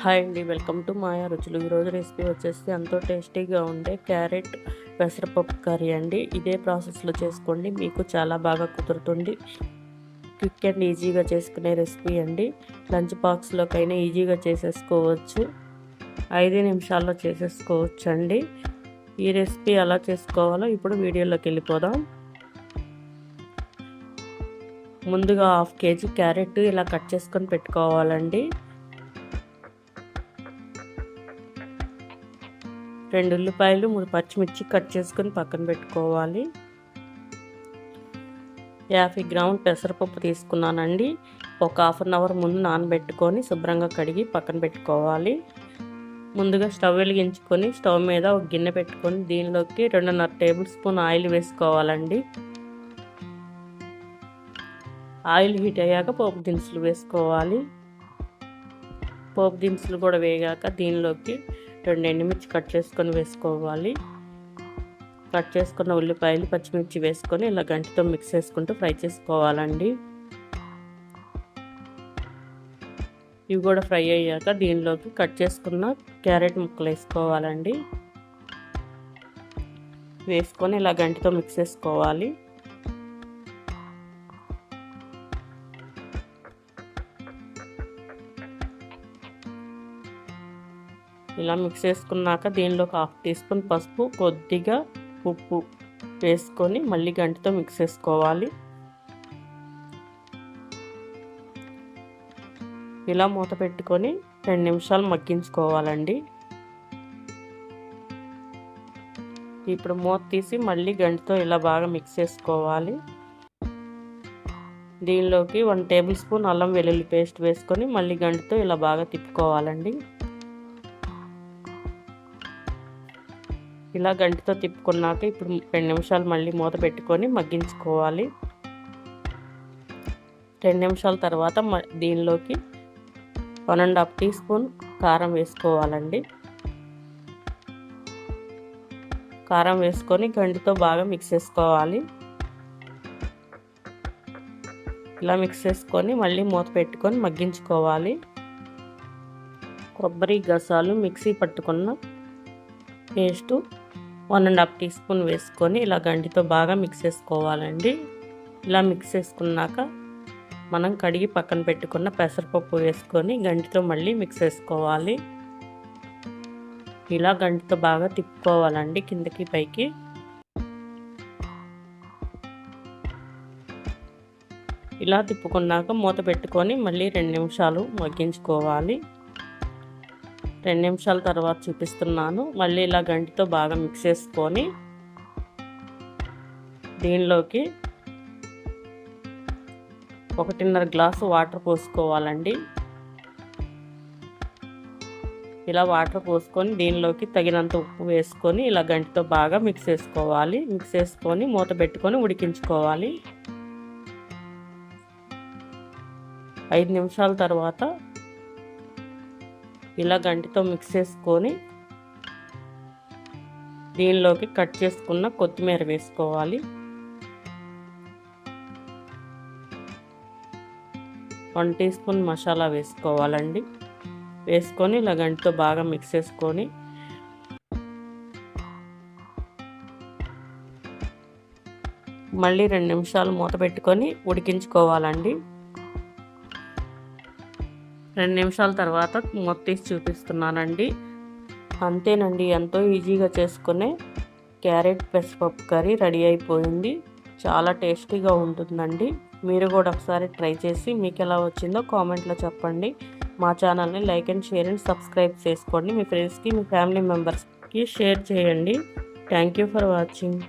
Hi అండి, welcome to మాయా రుచులు. ఈరోజు రెసిపీ వచ్చేసి ఎంతో టేస్టీగా ఉండే క్యారెట్ పెసరపప్పు కర్రీ అండి. ఇదే ప్రాసెస్లో చేసుకోండి, మీకు చాలా బాగా కుదురుతుంది. క్విక్ అండ్ ఈజీగా చేసుకునే రెసిపీ అండి. లంచ్ బాక్స్లోకైనా ఈజీగా చేసేసుకోవచ్చు, 5 నిమిషాల్లో చేసేసుకోవచ్చు అండి. ఈ రెసిపీ ఎలా చేసుకోవాలో ఇప్పుడు వీడియోలోకి వెళ్ళిపోదాం. ముందుగా 1/2 kg క్యారెట్ ఇలా కట్ చేసుకొని పెట్టుకోవాలండి. 2 ఉల్లిపాయలు, 3 పచ్చిమిర్చి కట్ చేసుకొని పక్కన పెట్టుకోవాలి. 50 గ్రాముల పెసరపప్పు తీసుకున్నానండి. ఒక 1/2 అవర్ ముందు నానబెట్టుకొని శుభ్రంగా కడిగి పక్కన పెట్టుకోవాలి. ముందుగా స్టవ్ వెలిగించుకొని స్టవ్ మీద ఒక గిన్నె పెట్టుకొని దీనిలోకి 2.5 టేబుల్ స్పూన్ ఆయిల్ వేసుకోవాలండి. ఆయిల్ హీట్ అయ్యాక పోపు దినుసులు వేసుకోవాలి. పోపు దినుసులు కూడా వేగాక దీనిలోకి 2 ఎండుమిర్చి కట్ చేసుకొని వేసుకోవాలి. కట్ చేసుకున్న ఉల్లిపాయలు, పచ్చిమిర్చి వేసుకొని ఇలా గంటితో మిక్స్ చేసుకుంటూ ఫ్రై చేసుకోవాలండి. ఇవి కూడా ఫ్రై అయ్యాక దీనిలోకి కట్ చేసుకున్న క్యారెట్ ముక్కలు వేసుకోవాలండి. వేసుకొని ఇలా గంటితో మిక్స్ చేసుకోవాలి. ఇలా మిక్స్ చేసుకున్నాక దీనిలోకి 1/2 టీ స్పూన్ పసుపు, కొద్దిగా ఉప్పు వేసుకొని మళ్ళీ గంటితో మిక్స్ చేసుకోవాలి. ఇలా మూత పెట్టుకొని 2 నిమిషాలు మగ్గించుకోవాలండి. ఇప్పుడు మూత తీసి మళ్ళీ గంటితో ఇలా బాగా మిక్స్ చేసుకోవాలి. దీనిలోకి 1 టేబుల్ స్పూన్ అల్లం వెల్లుల్లి పేస్ట్ వేసుకొని మళ్ళీ గంటితో ఇలా బాగా తిప్పుకోవాలండి. ఇలా గంటితో తిప్పుకున్నాక ఇప్పుడు 2 నిమిషాలు మళ్ళీ మూత పెట్టుకొని మగ్గించుకోవాలి. 2 నిమిషాల తర్వాత దీనిలోకి 1.5 టీ స్పూన్ కారం వేసుకోవాలండి. కారం వేసుకొని గంటితో బాగా మిక్స్ చేసుకోవాలి. ఇలా మిక్స్ చేసుకొని మళ్ళీ మూత పెట్టుకొని మగ్గించుకోవాలి. కొబ్బరి గసాలు మిక్సీ పట్టుకున్న పేస్టు 1.5 టీ స్పూన్ వేసుకొని ఇలా గంటితో బాగా మిక్స్ చేసుకోవాలండి. ఇలా మిక్స్ చేసుకున్నాక మనం కడిగి పక్కన పెట్టుకున్న పెసరపప్పు వేసుకొని గంటితో మళ్ళీ మిక్స్ చేసుకోవాలి. ఇలా గంటితో బాగా తిప్పుకోవాలండి కిందకి పైకి. ఇలా తిప్పుకున్నాక మూత పెట్టుకొని మళ్ళీ 2 నిమిషాలు మగ్గించుకోవాలి. 2 నిమిషాల తర్వాత చూపిస్తున్నాను. మళ్ళీ ఇలా గంటితో బాగా మిక్స్ చేసుకొని దీనిలోకి 1.5 గ్లాసు వాటర్ పోసుకోవాలండి. ఇలా వాటర్ పోసుకొని దీనిలోకి తగినంత ఉప్పు వేసుకొని ఇలా గంటితో బాగా మిక్స్ చేసుకోవాలి. మిక్స్ చేసుకొని మూత పెట్టుకొని ఉడికించుకోవాలి. 5 నిమిషాల తర్వాత ఇలా గంటితో మిక్స్ చేసుకొని దీనిలోకి కట్ చేసుకున్న కొత్తిమీర వేసుకోవాలి. 1 టీ స్పూన్ మసాలా వేసుకోవాలండి. వేసుకొని ఇలా గంటితో బాగా మిక్స్ చేసుకొని మళ్ళీ 2 నిమిషాలు మూత పెట్టుకొని ఉడికించుకోవాలండి. 2 నిమిషాల తర్వాత మూత తీసి చూపిస్తున్నానండి. అంతేనండి, ఎంతో ఈజీగా చేసుకునే క్యారెట్ పెసరపప్పు కర్రీ రెడీ అయిపోయింది. చాలా టేస్టీగా ఉంటుందండి. మీరు కూడా ఒకసారి ట్రై చేసి మీకు ఎలా వచ్చిందో కామెంట్లో చెప్పండి. మా ఛానల్ని like and share and subscribe చేసుకోండి. మీ ఫ్రెండ్స్కి, మీ ఫ్యామిలీ మెంబర్స్కి షేర్ చేయండి. Thank you for watching.